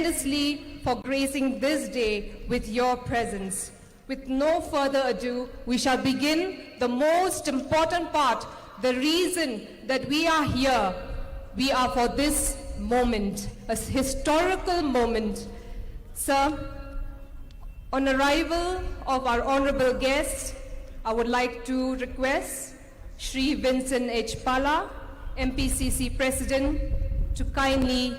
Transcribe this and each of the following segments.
tremendously for gracing this day with your presence. With no further ado, we shall begin the most important part, the reason that we are here. We are for this moment, a historical moment. Sir, on arrival of our honorable guest, I would like to request Shri Vincent H. Pala, MPCC President, to kindly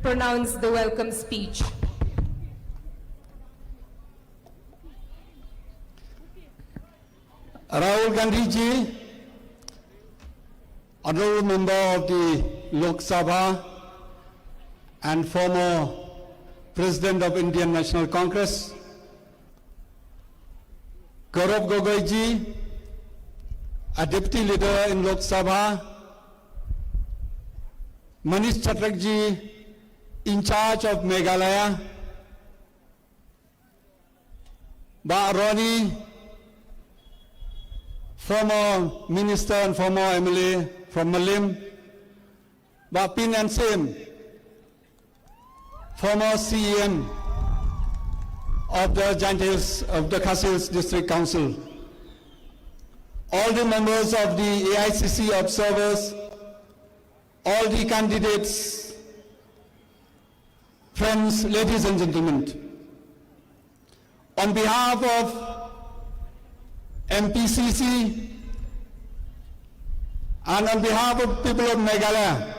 pronounce the welcome speech. Rahul Gandhi ji, honorable member of the Lok Sabha and former President of Indian National Congress, Gaurav Gogoi ji, a deputy leader in Lok Sabha, Manish Chatrak ji, in charge of Meghalaya, Ba Roni, former minister and former MLA from Malim, Ba Pin and Sim, former CEM of the Giant Hills of the Khasi Hills District Council, all the members of the AICC observers, all the candidates, friends, ladies and gentlemen, on behalf of MPCC and on behalf of people of Meghalaya,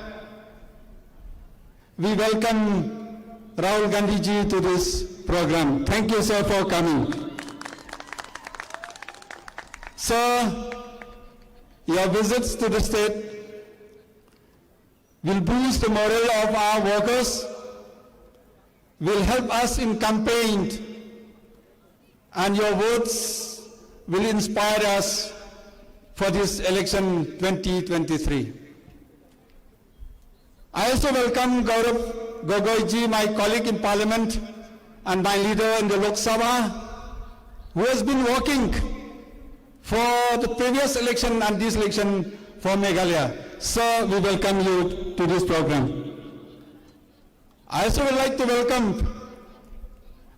we welcome Rahul Gandhi ji to this program. Thank you, sir, for coming. Sir, your visits to the state will boost the morale of our workers, will help us in campaign, and your votes will inspire us for this election 2023. I also welcome Gaurav Gogoi ji, my colleague in Parliament and my leader in the Lok Sabha, who has been working for the previous election and this election for Meghalaya. Sir, we welcome you to this program. I also would like to welcome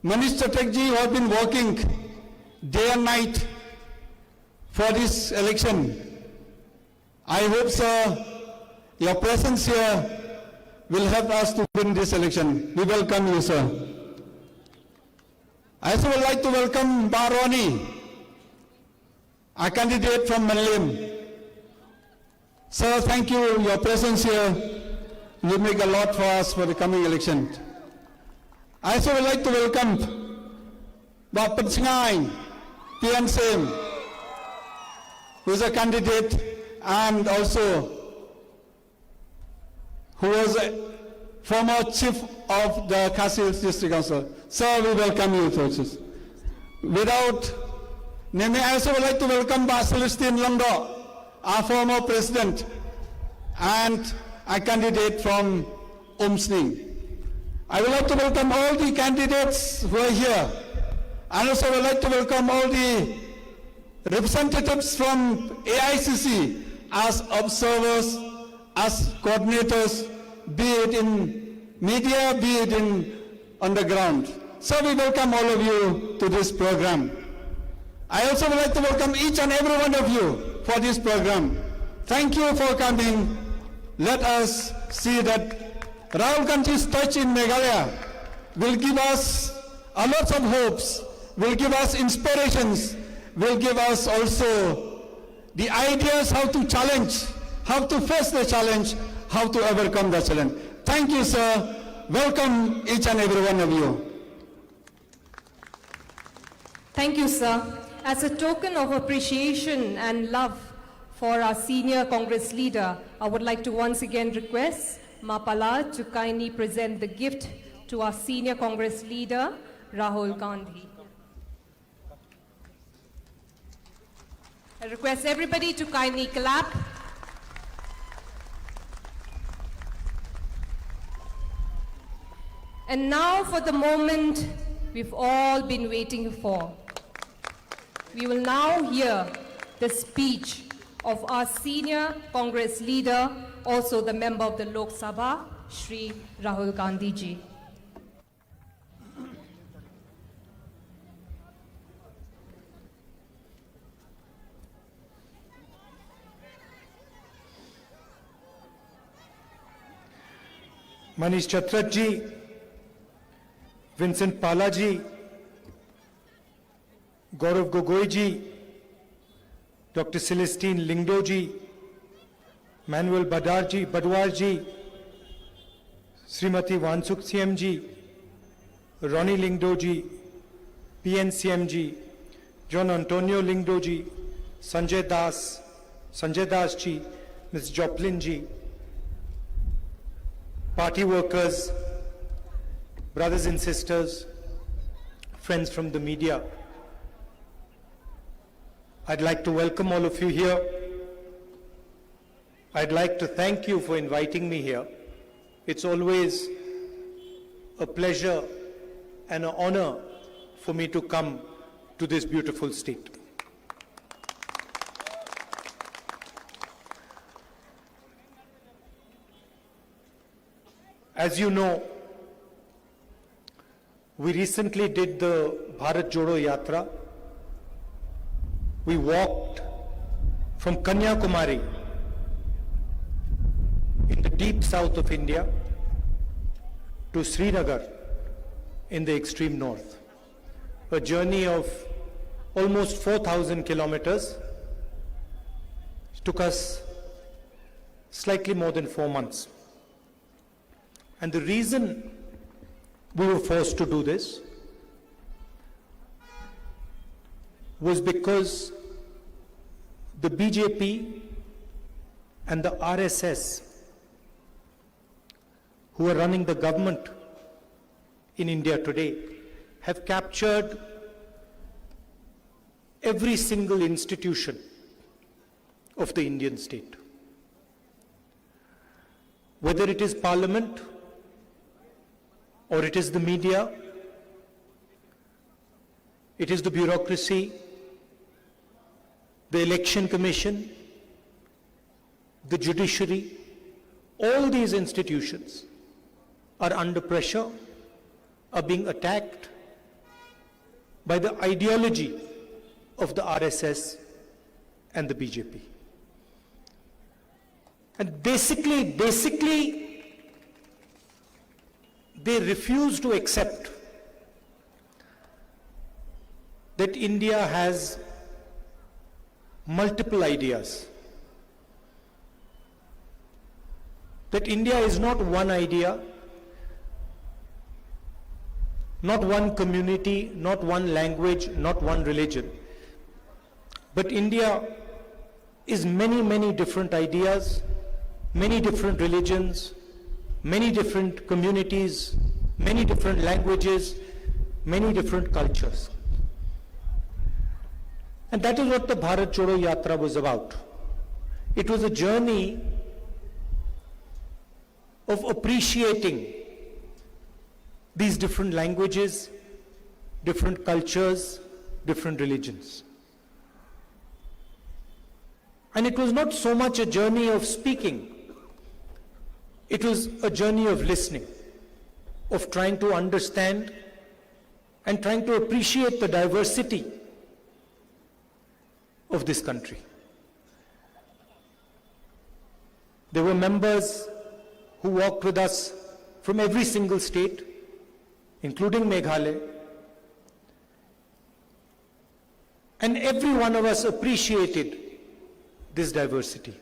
Manish Chatrak ji, who have been working day and night for this election. I hope, sir, your presence here will help us to win this election. We welcome you, sir. I also would like to welcome Ba Roni, a candidate from Malim. Sir, thank you. Your presence here will make a lot for us for the coming election. I also would like to welcome Ba Pachngai, PNSM, who is a candidate and also who was a former chief of the Khasi Hills District Council. Sir, we welcome you, folks. Without naming, I also would like to welcome Ba Celestine Londo, our former president and a candidate from Umsning. I would like to welcome all the candidates who are here. And also would like to welcome all the representatives from AICC as observers, as coordinators, be it in media, be it on the ground. So we welcome all of you to this program. I also would like to welcome each and every one of you for this program. Thank you for coming. Let us see that Rahul Gandhi's touch in Meghalaya will give us a lot of hopes, will give us inspirations, will give us also the ideas how to challenge, how to face the challenge, how to overcome the challenge. Thank you, sir. Welcome each and every one of you. Thank you, sir. As a token of appreciation and love for our senior Congress leader, I would like to once again request Mapala to kindly present the gift to our senior Congress leader, Rahul Gandhi. I request everybody to kindly clap. And now for the moment we've all been waiting for. We will now hear the speech of our senior Congress leader, also the member of the Lok Sabha, Shri Rahul Gandhi ji. Manish Chatrat ji, Vincent Pala ji, Gaurav Gogoi ji, Dr. Celestine Lingdo ji, Manuel Badwar ji, Srimati Wansuk CM ji, Ronnie Lingdo ji, PNCM ji, John Antonio Lingdo ji, Sanjay Das ji, Ms. Joplin ji, party workers, brothers and sisters, friends from the media. I'd like to welcome all of you here. I'd like to thank you for inviting me here. It's always a pleasure and an honor for me to come to this beautiful state. As you know, we recently did the Bharat Jodo Yatra. We walked from Kanyakumari in the deep south of India to Srinagar in the extreme north. A journey of almost 4,000 kilometers. It took us slightly more than 4 months. And the reason we were forced to do this was because the BJP and the RSS, who are running the government in India today, have captured every single institution of the Indian state. Whether it is Parliament, or it is the media, it is the bureaucracy, the election commission, the judiciary, all these institutions are under pressure, are being attacked by the ideology of the RSS and the BJP. And basically, they refuse to accept that India has multiple ideas. That India is not one idea, not one community, not one language, not one religion. But India is many, many different ideas, many different religions, many different communities, many different languages, many different cultures. And that is what the Bharat Jodo Yatra was about. It was a journey of appreciating these different languages, different cultures, different religions. And it was not so much a journey of speaking. It was a journey of listening, of trying to understand and trying to appreciate the diversity of this country. There were members who walked with us from every single state, including Meghalaya, and every one of us appreciated this diversity.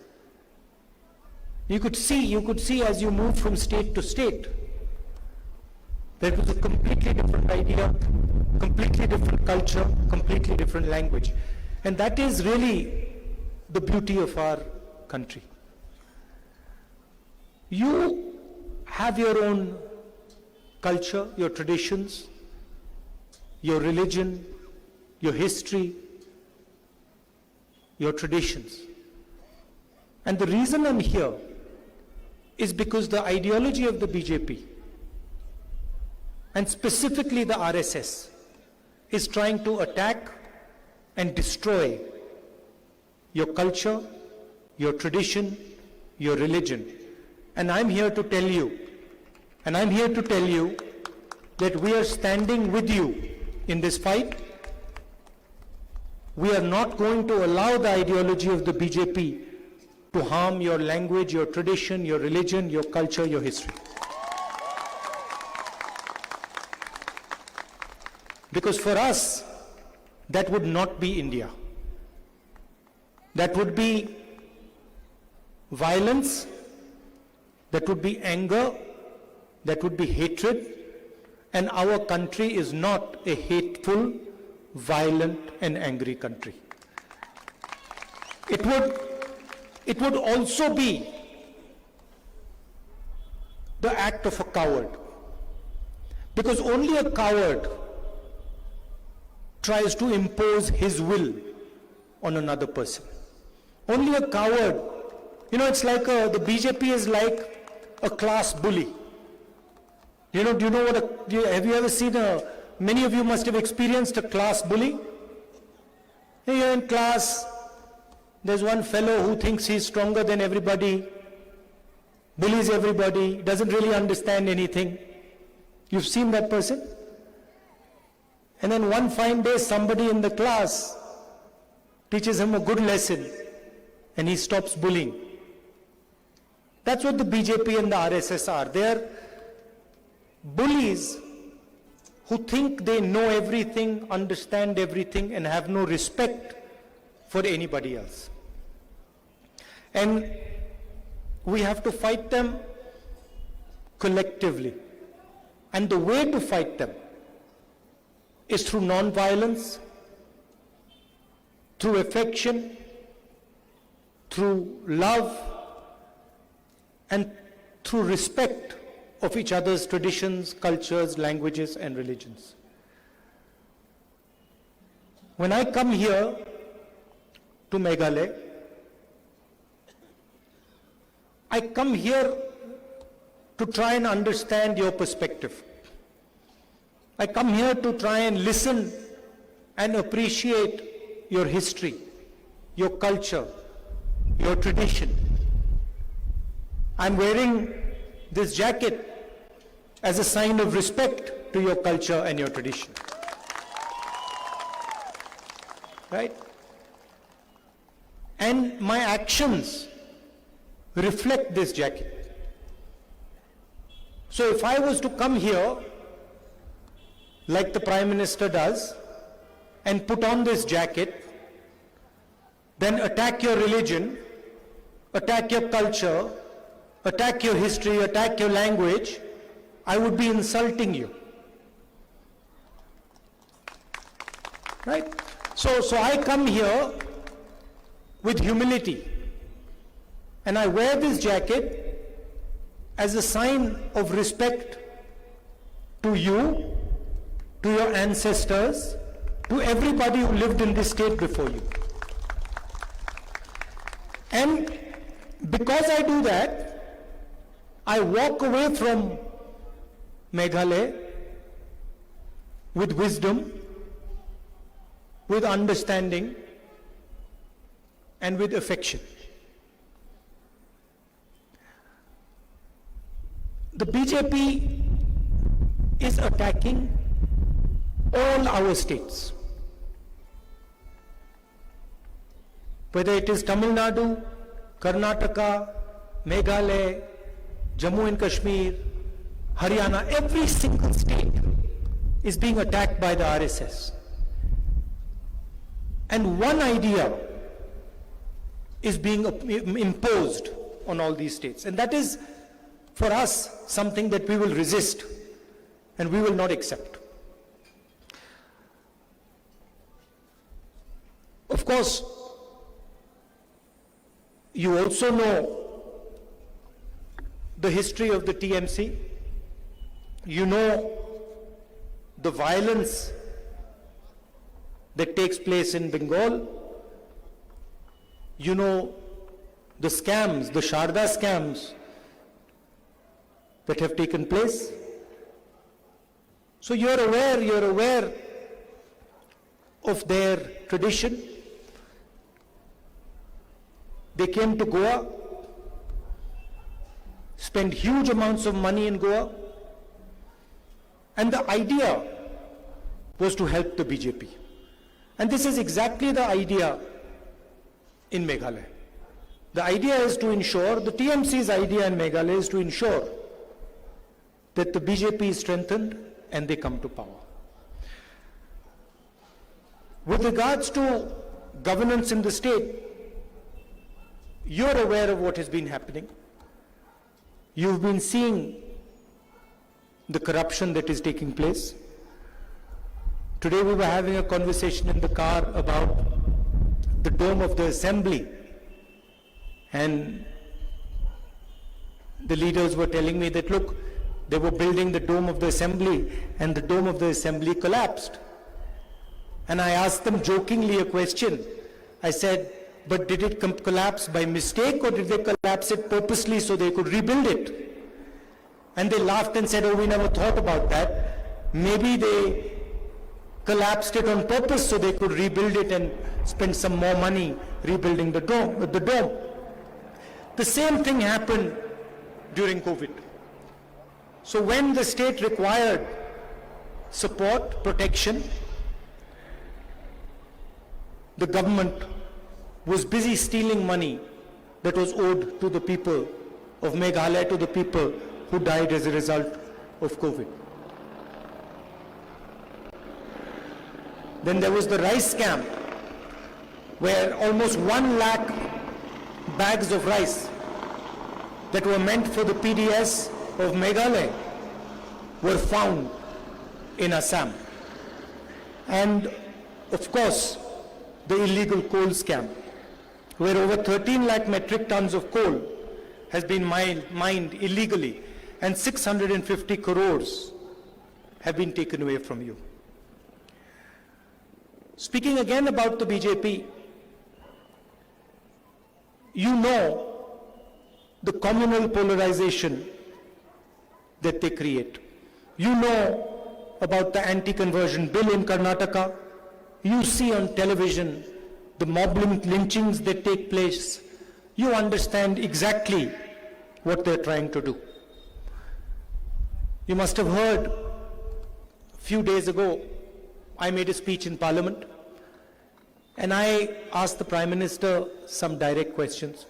You could see as you moved from state to state, there was a completely different idea, completely different culture, completely different language. And that is really the beauty of our country. You have your own culture, your traditions, your religion, your history, your traditions. And the reason I'm here is because the ideology of the BJP, and specifically the RSS, is trying to attack and destroy your culture, your tradition, your religion. And I'm here to tell you, that we are standing with you in this fight. We are not going to allow the ideology of the BJP to harm your language, your tradition, your religion, your culture, your history. Because for us, that would not be India. That would be violence, that would be anger, that would be hatred, and our country is not a hateful, violent and angry country. It would also be the act of a coward, because only a coward tries to impose his will on another person. Only a coward, it's like the BJP is like a class bully. Do you know have you ever seen many of you must have experienced a class bully? You're in class, there's one fellow who thinks he's stronger than everybody, bullies everybody, doesn't really understand anything. You've seen that person? And then one fine day, somebody in the class teaches him a good lesson and he stops bullying. That's what the BJP and the RSS are. They're bullies who think they know everything, understand everything, and have no respect for anybody else. And we have to fight them collectively. And the way to fight them is through non-violence, through affection, through love, and through respect of each other's traditions, cultures, languages, and religions. When I come here to Meghalaya, I come here to try and understand your perspective. I come here to try and listen and appreciate your history, your culture, your tradition. I'm wearing this jacket as a sign of respect to your culture and your tradition. Right? And my actions reflect this jacket. So if I was to come here, like the Prime Minister does, and put on this jacket, then attack your religion, attack your culture, attack your history, attack your language, I would be insulting you. Right? So I come here with humility, and I wear this jacket as a sign of respect to you, to your ancestors, to everybody who lived in this state before you. And because I do that, I walk away from Meghalaya with wisdom, with understanding, and with affection. The BJP is attacking all our states. Whether it is Tamil Nadu, Karnataka, Meghalaya, Jammu and Kashmir, Haryana, every single state is being attacked by the RSS. And one idea is being imposed on all these states. And that is, for us, something that we will resist and we will not accept. Of course, you also know the history of the TMC. You know the violence that takes place in Bengal. You know the scams, the Sharda scams that have taken place. So you're aware of their tradition. They came to Goa, spent huge amounts of money in Goa, and the idea was to help the BJP. And this is exactly the idea in Meghalaya. The idea is to ensure, the TMC's idea in Meghalaya is to ensure that the BJP is strengthened and they come to power. With regards to governance in the state, you're aware of what has been happening. You've been seeing the corruption that is taking place. Today we were having a conversation in the car about the dome of the assembly, and the leaders were telling me that, look, they were building the dome of the assembly and the dome of the assembly collapsed. And I asked them jokingly a question. I said, but did it collapse by mistake, or did they collapse it purposely so they could rebuild it? And they laughed and said, oh, we never thought about that. Maybe they collapsed it on purpose so they could rebuild it and spend some more money rebuilding the dome. The same thing happened during COVID. So when the state required support, protection, the government was busy stealing money that was owed to the people of Meghalaya, to the people who died as a result of COVID. Then there was the rice scam, where almost 1 lakh bags of rice that were meant for the PDS of Meghalaya were found in Assam. And of course, the illegal coal scam, where over 13 lakh metric tons of coal has been mined illegally, and 650 crores have been taken away from you. Speaking again about the BJP, you know the communal polarization that they create. You know about the anti-conversion bill in Karnataka. You see on television the mob lynchings that take place. You understand exactly what they're trying to do. You must have heard a few days ago, I made a speech in Parliament, and I asked the Prime Minister some direct questions.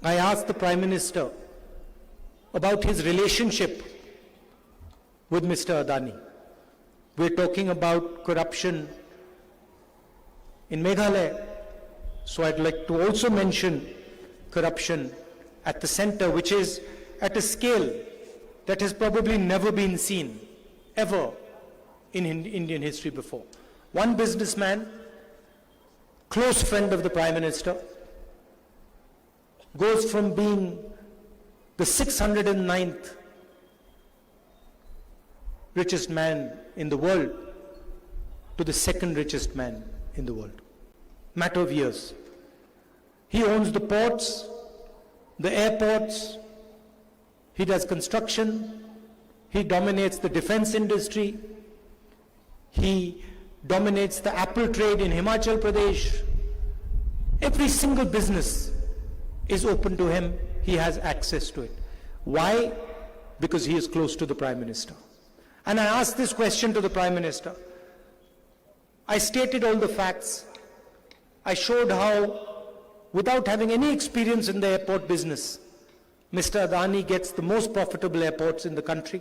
I asked the Prime Minister about his relationship with Mr. Adani. We're talking about corruption in Meghalaya, so I'd like to also mention corruption at the center, which is at a scale that has probably never been seen ever in Indian history before. One businessman, close friend of the Prime Minister, goes from being the 609th richest man in the world to the second richest man in the world. Matter of years. He owns the ports, the airports, he does construction, he dominates the defense industry, he dominates the apple trade in Himachal Pradesh. Every single business is open to him, he has access to it. Why? Because he is close to the Prime Minister. And I asked this question to the Prime Minister. I stated all the facts. I showed how, without having any experience in the airport business, Mr. Adani gets the most profitable airports in the country.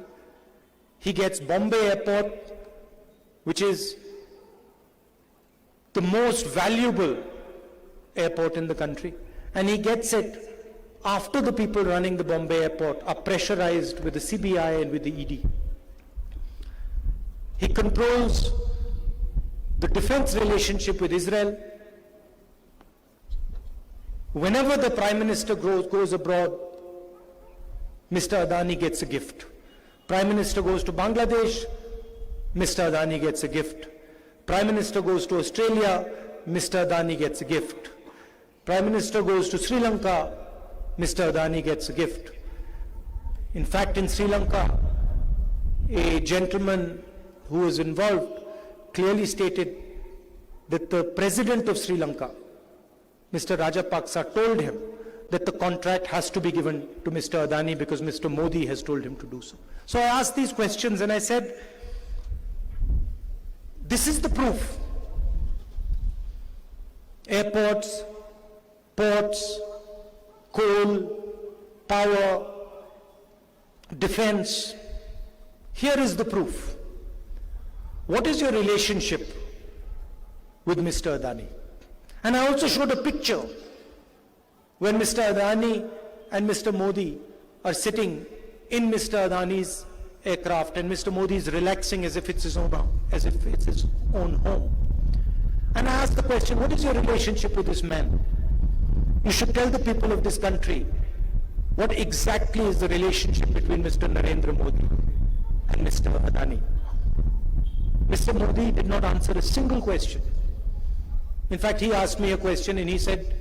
He gets Bombay Airport, which is the most valuable airport in the country, and he gets it after the people running the Bombay Airport are pressurized with the CBI and with the ED. He controls the defense relationship with Israel. Whenever the Prime Minister goes abroad, Mr. Adani gets a gift. Prime Minister goes to Bangladesh, Mr. Adani gets a gift. Prime Minister goes to Australia, Mr. Adani gets a gift. Prime Minister goes to Sri Lanka, Mr. Adani gets a gift. In fact, in Sri Lanka, a gentleman who was involved clearly stated that the President of Sri Lanka, Mr. Rajapaksa, told him that the contract has to be given to Mr. Adani because Mr. Modi has told him to do so. So I asked these questions and I said, this is the proof. Airports, ports, coal, power, defense. Here is the proof. What is your relationship with Mr. Adani. And I also showed a picture when Mr. Adani and Mr. Modi are sitting in Mr. Adani's aircraft and Mr. Modi is relaxing as if it's his own home. And I asked the question, what is your relationship with this man? You should tell the people of this country what exactly is the relationship between Mr. Narendra Modi and Mr. Adani. Mr. Modi did not answer a single question. In fact, he asked me a question and he said,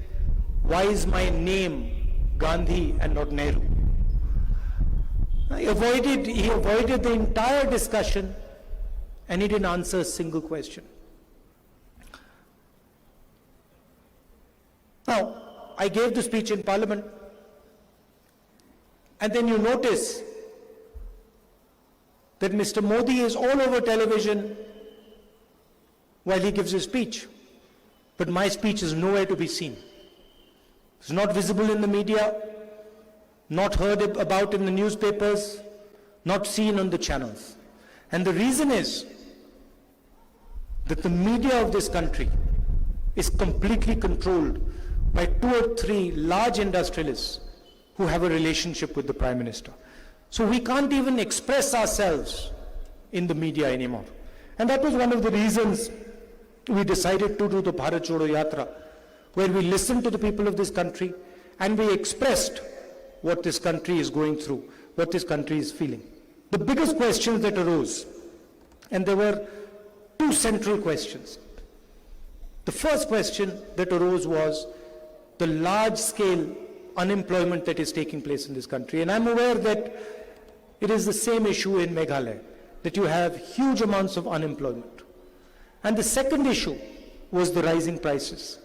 why is my name Gandhi and not Nehru? He avoided the entire discussion and he didn't answer a single question. Now, I gave the speech in Parliament, and then you notice that Mr. Modi is all over television while he gives his speech. But my speech is nowhere to be seen. It's not visible in the media, not heard about in the newspapers, not seen on the channels. And the reason is that the media of this country is completely controlled by 2 or 3 large industrialists who have a relationship with the Prime Minister. So we can't even express ourselves in the media anymore. And that was one of the reasons we decided to do the Bharat Jodo Yatra, where we listened to the people of this country and we expressed what this country is going through, what this country is feeling. The biggest questions that arose, and there were 2 central questions. The first question that arose was the large-scale unemployment that is taking place in this country. And I'm aware that it is the same issue in Meghalaya, that you have huge amounts of unemployment. And the second issue was the rising prices.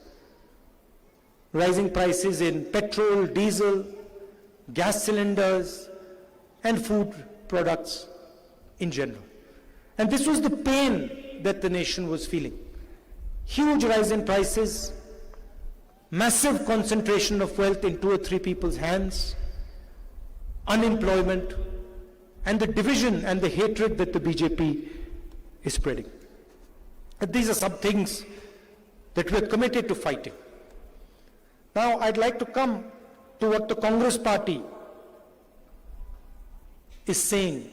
Rising prices in petrol, diesel, gas cylinders, and food products in general. And this was the pain that the nation was feeling. Huge rise in prices, massive concentration of wealth in 2 or 3 people's hands, unemployment, and the division and the hatred that the BJP is spreading. And these are some things that we're committed to fighting. Now, I'd like to come to what the Congress party is saying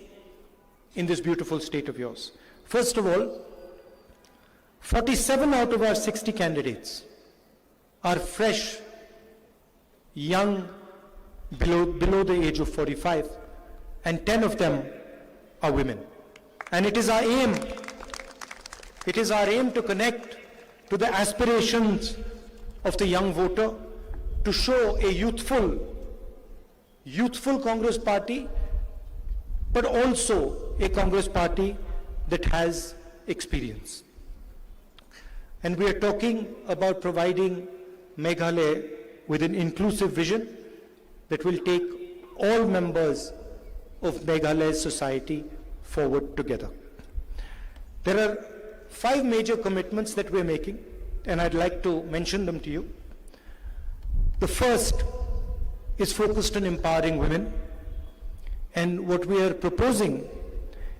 in this beautiful state of yours. First of all, 47 out of our 60 candidates are fresh, young, below the age of 45, and 10 of them are women. And it is our aim to connect to the aspirations of the young voter, to show a youthful Congress party, but also a Congress party that has experience. And we are talking about providing Meghalaya with an inclusive vision that will take all members of Meghalaya's society forward together. There are 5 major commitments that we're making, and I'd like to mention them to you. The first is focused on empowering women, and what we are proposing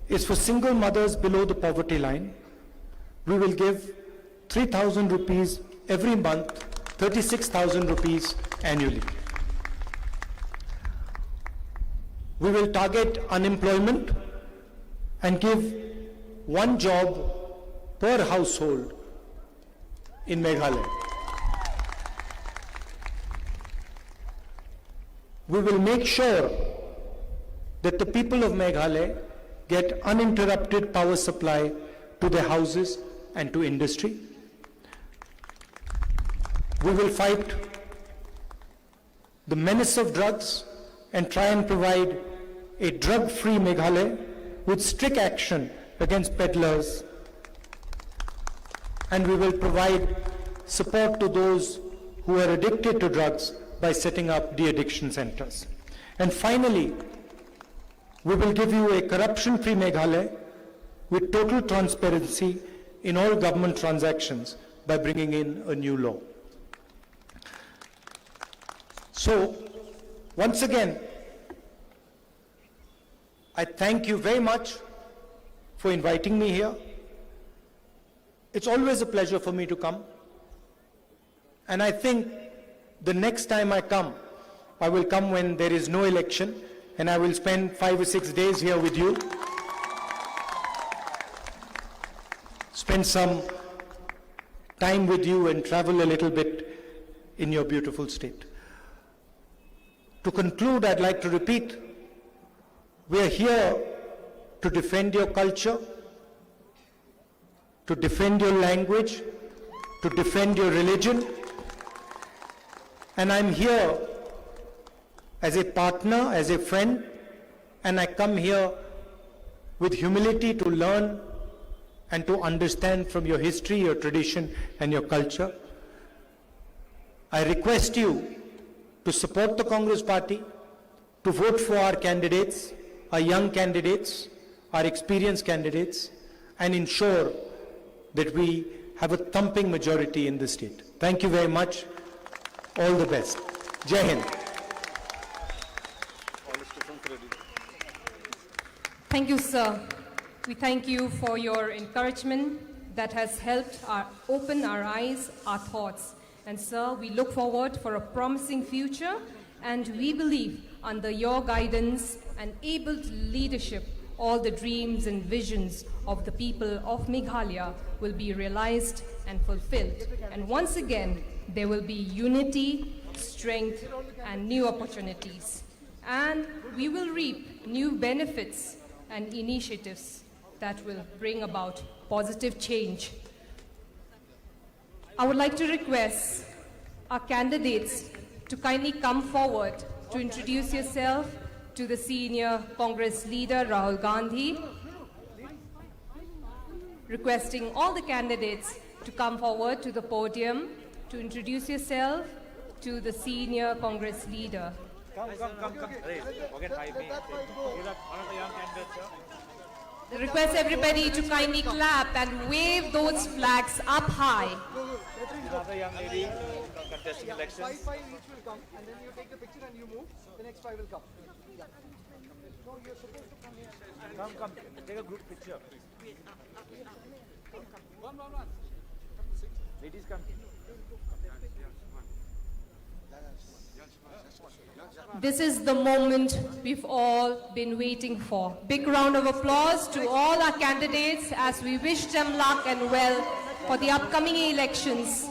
is for single mothers below the poverty line, we will give 3,000 rupees every month, 36,000 rupees annually. We will target unemployment and give 1 job per household in Meghalaya. We will make sure that the people of Meghalaya get uninterrupted power supply to their houses and to industry. We will fight the menace of drugs and try and provide a drug-free Meghalaya with strict action against peddlers. And we will provide support to those who are addicted to drugs by setting up de-addiction centers. And finally, we will give you a corruption-free Meghalaya with total transparency in all government transactions by bringing in a new law. So, once again, I thank you very much for inviting me here. It's always a pleasure for me to come. And I think the next time I come, I will come when there is no election, and I will spend 5 or 6 days here with you. Spend some time with you and travel a little bit in your beautiful state. To conclude, I'd like to repeat, we are here to defend your culture, to defend your language, to defend your religion. And I'm here as a partner, as a friend, and I come here with humility to learn and to understand from your history, your tradition, and your culture. I request you to support the Congress Party, to vote for our candidates, our young candidates, our experienced candidates, and ensure that we have a thumping majority in the state. Thank you very much. All the best. Jai Hind. Thank you, sir. We thank you for your encouragement that has helped open our eyes, our thoughts. And sir, we look forward for a promising future, and we believe under your guidance and able leadership, all the dreams and visions of the people of Meghalaya will be realized and fulfilled. And once again, there will be unity, strength, and new opportunities. And we will reap new benefits and initiatives that will bring about positive change. I would like to request our candidates to kindly come forward to introduce yourself to the senior Congress leader, Rahul Gandhi. Requesting all the candidates to come forward to the podium to introduce yourself to the senior Congress leader. Come. Hey, forget hype me. You're one of the young candidates, sir. Request everybody to kindly clap and wave those flags up high. Another young lady contesting elections. Five each will come, and then you take the picture and you move. The next five will come. Yeah. No, you're supposed to come here. Come. Take a group picture. One. Ladies, come. This is the moment we've all been waiting for. Big round of applause to all our candidates as we wish them luck and well for the upcoming elections.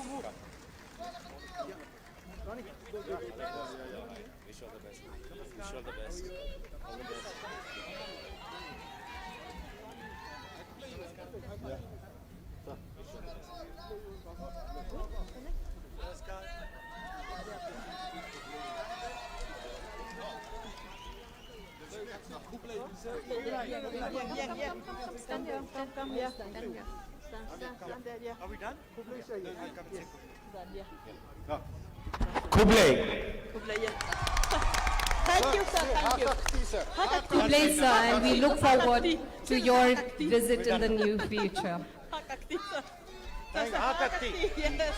Stand here. Come here. Stand here. Stand there. Yeah. Are we done? Kublai. Thank you, sir. Thank you. Kublai sir, and we look forward to your visit in the near future. Ha Kakti. Yes.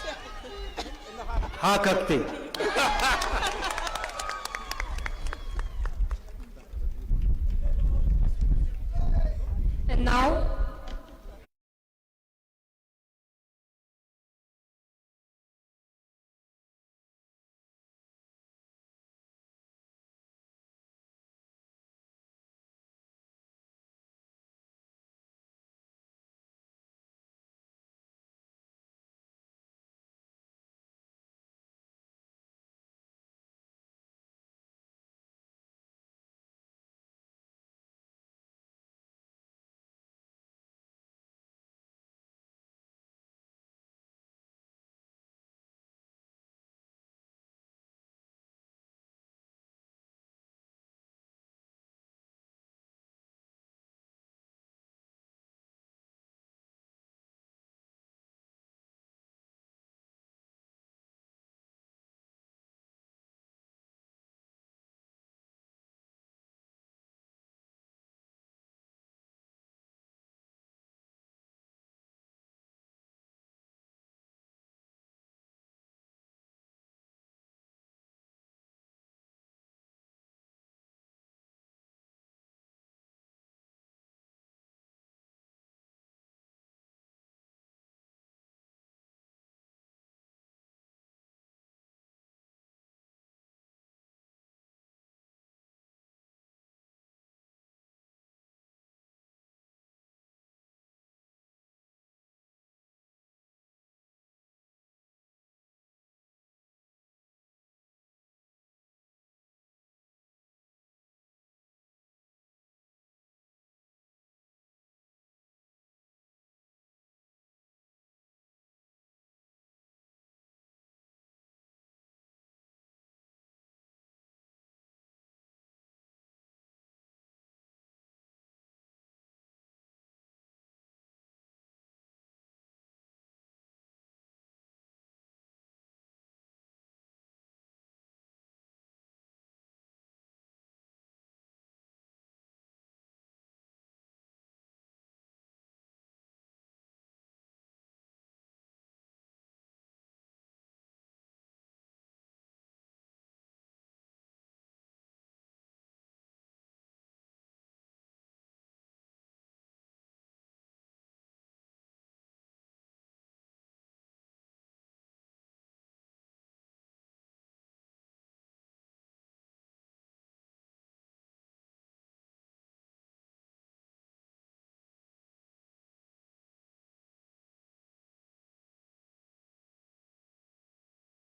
Ha Kakti. And now,